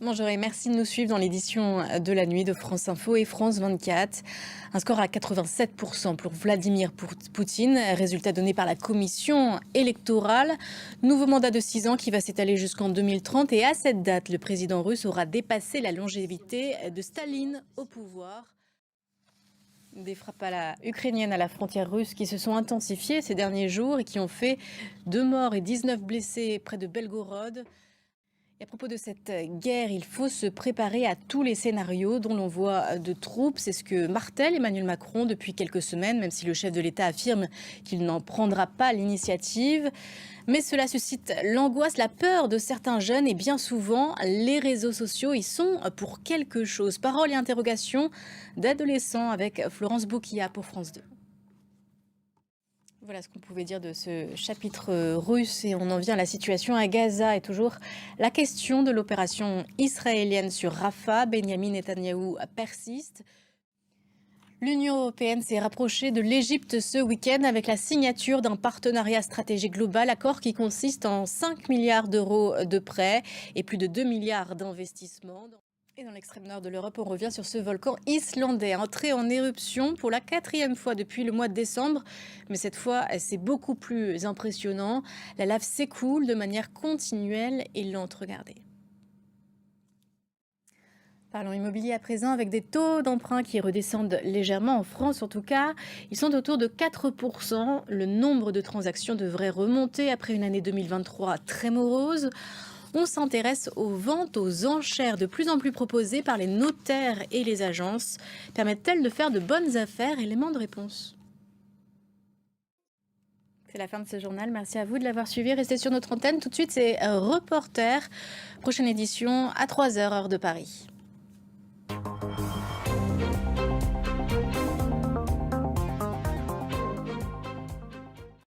Bonjour et merci de nous suivre dans l'édition de la nuit de France Info et France 24. Un score à 87% pour Vladimir Poutine, résultat donné par la commission électorale. Nouveau mandat de 6 ans qui va s'étaler jusqu'en 2030 et à cette date, le président russe aura dépassé la longévité de Staline au pouvoir. Des frappes ukrainiennes à la frontière russe qui se sont intensifiées ces derniers jours et qui ont fait 2 morts et 19 blessés près de Belgorod. Et à propos de cette guerre, il faut se préparer à tous les scénarios dont l'on voit de troupes. C'est ce que martèle Emmanuel Macron depuis quelques semaines, même si le chef de l'État affirme qu'il n'en prendra pas l'initiative. Mais cela suscite l'angoisse, la peur de certains jeunes et bien souvent, les réseaux sociaux y sont pour quelque chose. Paroles et interrogations d'adolescents avec Florence Bouquilla pour France 2. Voilà ce qu'on pouvait dire de ce chapitre russe et on en vient à la situation à Gaza et toujours la question de l'opération israélienne sur Rafah. Benyamin Netanyahou persiste. L'Union européenne s'est rapprochée de l'Égypte ce week-end avec la signature d'un partenariat stratégique global, accord qui consiste en 5 milliards d'euros de prêts et plus de 2 milliards d'investissements. Et dans l'extrême nord de l'Europe, on revient sur ce volcan islandais, entré en éruption pour la 4e fois depuis le mois de décembre. Mais cette fois, c'est beaucoup plus impressionnant. La lave s'écoule de manière continuelle et lente. Regardez. Parlons immobilier à présent avec des taux d'emprunt qui redescendent légèrement en France en tout cas. Ils sont autour de 4%. Le nombre de transactions devrait remonter après une année 2023 très morose. On s'intéresse aux ventes aux enchères de plus en plus proposées par les notaires et les agences. Permettent-elles de faire de bonnes affaires? Élément de réponse. C'est la fin de ce journal. Merci à vous de l'avoir suivi. Restez sur notre antenne. Tout de suite, c'est Reporter. Prochaine édition à 3h, heure de Paris.